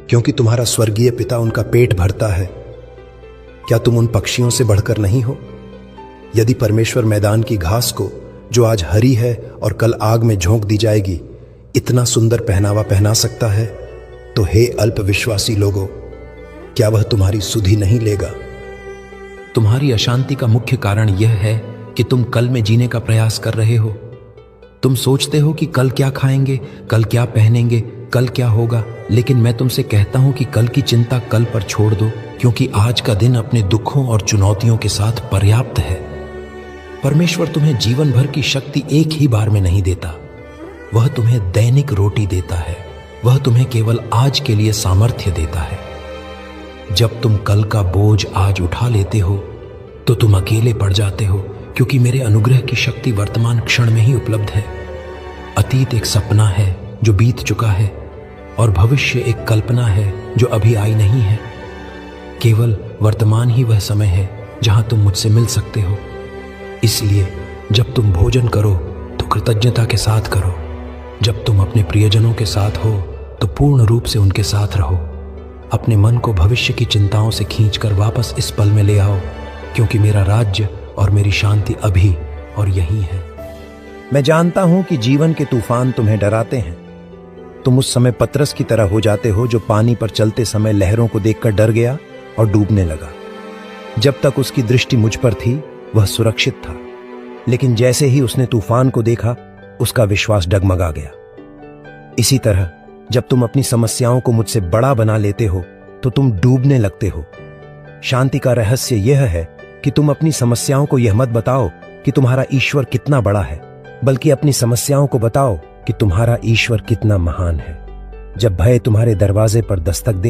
क्योंकि तुम्हारा स्वर्गीय पिता उनका पेट भरता है। क्या तुम उन पक्षियों से बढ़कर नहीं हो? यदि परमेश्वर मैदान की घास को, जो आज हरी है और कल आग में झोंक दी जाएगी, इतना सुंदर पहनावा पहना सकता है, तो हे अल्पविश्वासी लोगों, क्या वह तुम्हारी सुधि नहीं लेगा? तुम्हारी अशांति का मुख्य कारण यह है कि तुम कल में जीने का प्रयास कर रहे हो। तुम सोचते हो कि कल क्या खाएंगे, कल क्या पहनेंगे, कल क्या होगा, लेकिन मैं तुमसे कहता हूं कि कल की चिंता कल पर छोड़ दो, क्योंकि आज का दिन अपने दुखों और चुनौतियों के साथ पर्याप्त है। परमेश्वर तुम्हें जीवन भर की शक्ति एक ही बार में नहीं देता। वह तुम्हें दैनिक रोटी देता है। वह तुम्हें केवल आज के लिए सामर्थ्य देता है। जब तुम कल का बोझ आज उठा लेते हो तो तुम अकेले पड़ जाते हो, क्योंकि मेरे अनुग्रह की शक्ति वर्तमान क्षण में ही उपलब्ध है। अतीत एक सपना है जो बीत चुका है, और भविष्य एक कल्पना है जो अभी आई नहीं है। केवल वर्तमान ही वह समय है जहां तुम मुझसे मिल सकते हो। इसलिए जब तुम भोजन करो तो कृतज्ञता के साथ करो। जब तुम अपने प्रियजनों के साथ हो तो पूर्ण रूप से उनके साथ रहो। अपने मन को भविष्य की चिंताओं से खींचकर वापस इस पल में ले आओ, क्योंकि मेरा राज्य और मेरी शांति अभी और यहीं है। मैं जानता हूं कि जीवन के तूफान तुम्हें डराते हैं। तुम उस समय पतरस की तरह हो जाते हो जो पानी पर चलते समय लहरों को देखकर डर गया और डूबने लगा। जब तक उसकी दृष्टि मुझ पर थी वह सुरक्षित था, लेकिन जैसे ही उसने तूफान को देखा उसका विश्वास डगमगा गया। इसी तरह जब तुम अपनी समस्याओं को मुझसे बड़ा बना लेते हो तो तुम डूबने लगते हो। शांति का रहस्य यह है कि तुम अपनी समस्याओं को यह मत बताओ कि तुम्हारा ईश्वर कितना बड़ा है, बल्कि अपनी समस्याओं को बताओ कि तुम्हारा ईश्वर कितना महान है। जब भय तुम्हारे दरवाजे पर दस्तक दे